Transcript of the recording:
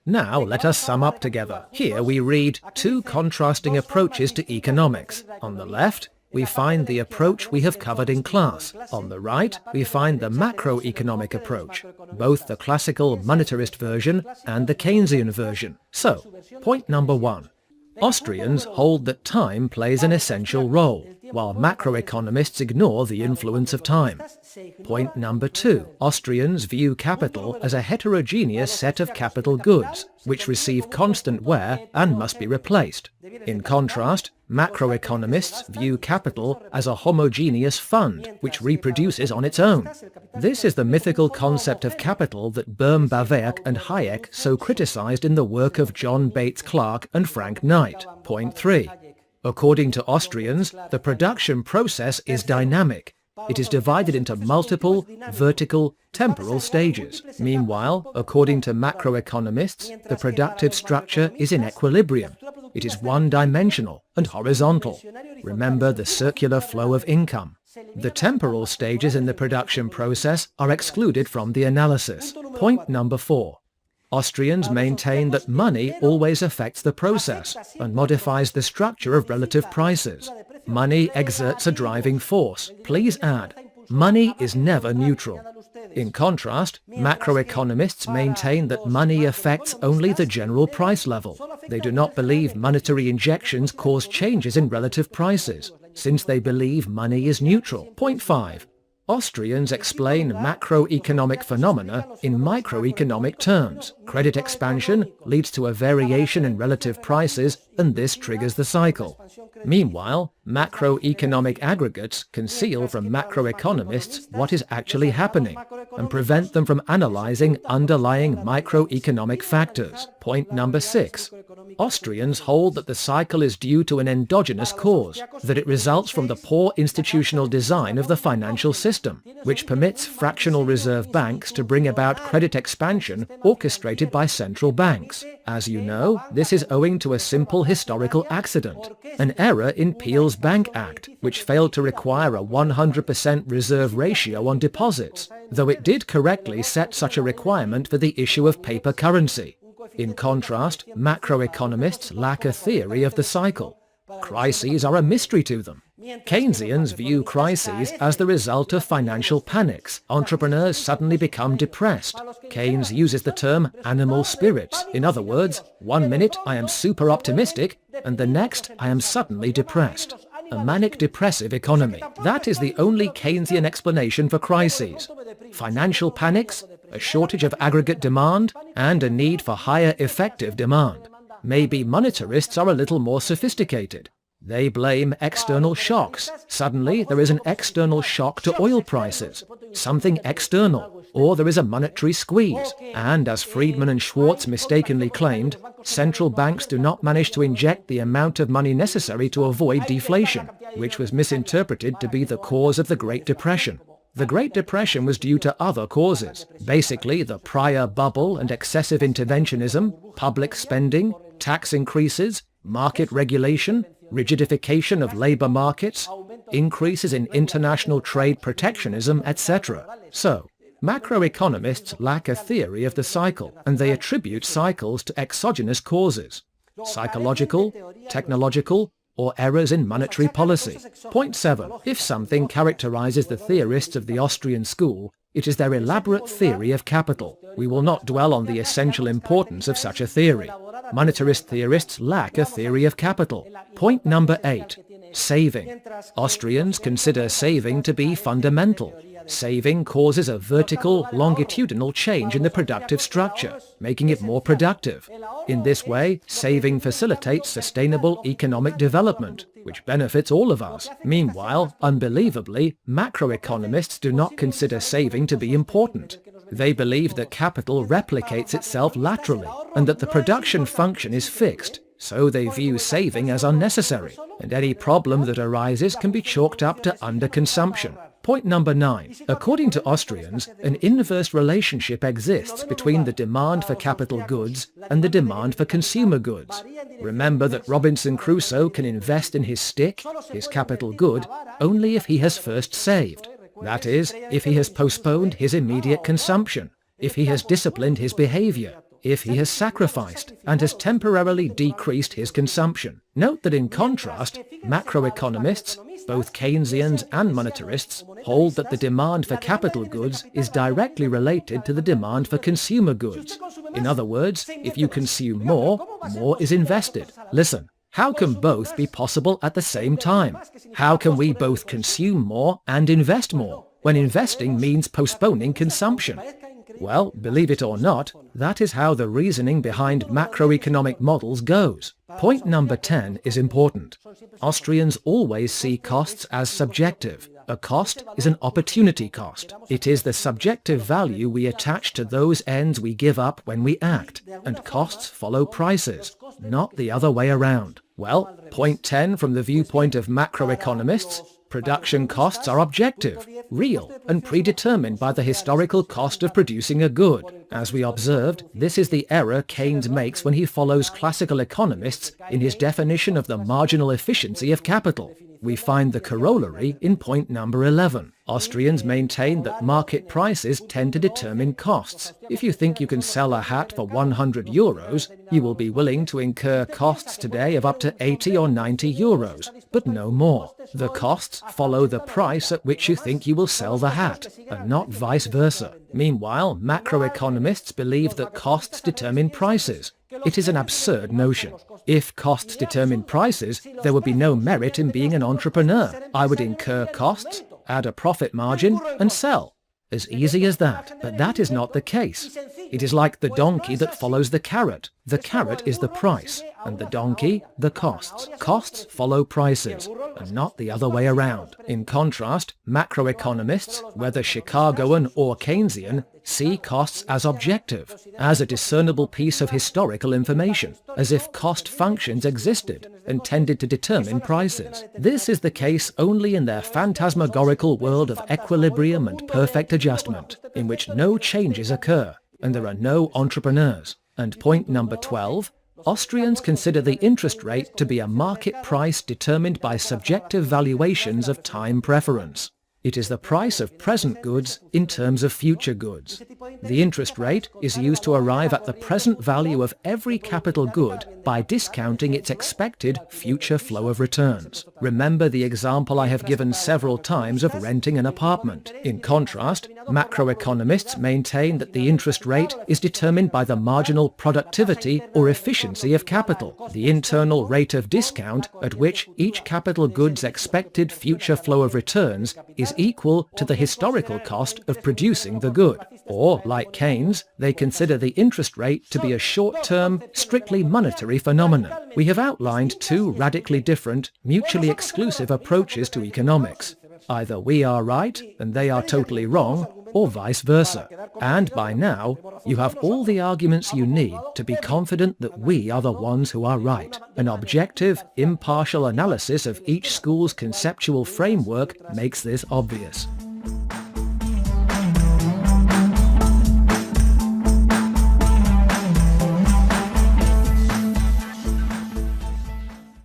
Now let us sum up together. Here we read two contrasting approaches to economics. On the left, we find the approach we have covered in class. On the right, we find the macroeconomic approach, both the classical monetarist version and the Keynesian version. So, point number one. Austrians hold that time plays an essential role, while macroeconomists ignore the influence of time. Point number two. Austrians view capital as a heterogeneous set of capital goods, which receive constant wear and must be replaced. In contrast, macroeconomists view capital as a homogeneous fund, which reproduces on its own. This is the mythical concept of capital that Böhm-Bawerk and Hayek so criticized in the work of John Bates Clark and Frank Knight. Point 3. According to Austrians, the production process is dynamic. It is divided into multiple, vertical, temporal stages. Meanwhile, according to macroeconomists, the productive structure is in equilibrium. It is one-dimensional and horizontal. Remember the circular flow of income. The temporal stages in the production process are excluded from the analysis. Point number 4. Austrians maintain that money always affects the process and modifies the structure of relative prices. Money exerts a driving force. Please add, money is never neutral. In contrast, macroeconomists maintain that money affects only the general price level. They do not believe monetary injections cause changes in relative prices, since they believe money is neutral. Point 5. Austrians explain macroeconomic phenomena in microeconomic terms. Credit expansion leads to a variation in relative prices, and this triggers the cycle. Meanwhile, macroeconomic aggregates conceal from macroeconomists what is actually happening and prevent them from analyzing underlying microeconomic factors. Point number 6. Austrians hold that the cycle is due to an endogenous cause, that it results from the poor institutional design of the financial system, which permits fractional reserve banks to bring about credit expansion orchestrated by central banks. As you know, this is owing to a simple historical accident, an error in Peel's Bank Act, which failed to require a 100% reserve ratio on deposits, though it did correctly set such a requirement for the issue of paper currency. In contrast, macroeconomists lack a theory of the cycle. Crises are a mystery to them. Keynesians view crises as the result of financial panics. Entrepreneurs suddenly become depressed. Keynes uses the term animal spirits. In other words, one minute I am super optimistic, and the next I am suddenly depressed. A manic-depressive economy. That is the only Keynesian explanation for crises. Financial panics, a shortage of aggregate demand, and a need for higher effective demand. Maybe monetarists are a little more sophisticated. They blame external shocks. Suddenly there is an external shock to oil prices, something external, or there is a monetary squeeze. And as Friedman and Schwartz mistakenly claimed, central banks do not manage to inject the amount of money necessary to avoid deflation, which was misinterpreted to be the cause of the Great Depression. The Great Depression was due to other causes, basically the prior bubble and excessive interventionism, public spending, tax increases, market regulation, rigidification of labor markets, increases in international trade protectionism, etc. So, macroeconomists lack a theory of the cycle, and they attribute cycles to exogenous causes, psychological, technological, or errors in monetary policy. Point 7. If something characterizes the theorists of the Austrian school, it is their elaborate theory of capital. We will not dwell on the essential importance of such a theory. Monetarist theorists lack a theory of capital. Point number 8. Saving. Austrians consider saving to be fundamental. Saving causes a vertical, longitudinal change in the productive structure, making it more productive. In this way, saving facilitates sustainable economic development, which benefits all of us. Meanwhile, unbelievably, macroeconomists do not consider saving to be important. They believe that capital replicates itself laterally, and that the production function is fixed, so they view saving as unnecessary, and any problem that arises can be chalked up to underconsumption. Point number 9. According to Austrians, an inverse relationship exists between the demand for capital goods and the demand for consumer goods. Remember that Robinson Crusoe can invest in his stick, his capital good, only if he has first saved. That is, if he has postponed his immediate consumption, if he has disciplined his behavior. if he has sacrificed and has temporarily decreased his consumption. Note that in contrast, macroeconomists, both Keynesians and monetarists, hold that the demand for capital goods is directly related to the demand for consumer goods. In other words, if you consume more is invested. Listen, how can both be possible at the same time? How can we both consume more and invest more, when investing means postponing consumption? Well, believe it or not, that is how the reasoning behind macroeconomic models goes. Point number 10 is important. Austrians always see costs as subjective. A cost is an opportunity cost. It is the subjective value we attach to those ends we give up when we act, and costs follow prices, not the other way around. Well, point 10 from the viewpoint of macroeconomists, production costs are objective, real, and predetermined by the historical cost of producing a good. As we observed, this is the error Keynes makes when he follows classical economists in his definition of the marginal efficiency of capital. We find the corollary in point number 11. Austrians maintain that market prices tend to determine costs. If you think you can sell a hat for 100 euros, you will be willing to incur costs today of up to 80 or 90 euros, but no more. The costs follow the price at which you think you will sell the hat, and not vice versa. Meanwhile, macroeconomists believe that costs determine prices. It is an absurd notion. If costs determine prices, there would be no merit in being an entrepreneur. I would incur costs, add a profit margin, and sell. As easy as that. But that is not the case. It is like the donkey that follows the carrot. The carrot is the price, and the donkey, the costs. Costs follow prices, and not the other way around. In contrast, macroeconomists, whether Chicagoan or Keynesian, see costs as objective, as a discernible piece of historical information, as if cost functions existed and tended to determine prices. This is the case only in their phantasmagorical world of equilibrium and perfect adjustment, in which no changes occur, and there are no entrepreneurs. And point number 12, Austrians consider the interest rate to be a market price determined by subjective valuations of time preference. It is the price of present goods in terms of future goods. The interest rate is used to arrive at the present value of every capital good by discounting its expected future flow of returns. Remember the example I have given several times of renting an apartment. In contrast, macroeconomists maintain that the interest rate is determined by the marginal productivity or efficiency of capital, the internal rate of discount at which each capital good's expected future flow of returns is equal to the historical cost of producing the good. Or, like Keynes, they consider the interest rate to be a short-term, strictly monetary phenomenon. We have outlined two radically different, mutually exclusive approaches to economics. Either we are right and they are totally wrong, or vice versa. And by now, you have all the arguments you need to be confident that we are the ones who are right. An objective, impartial analysis of each school's conceptual framework makes this obvious.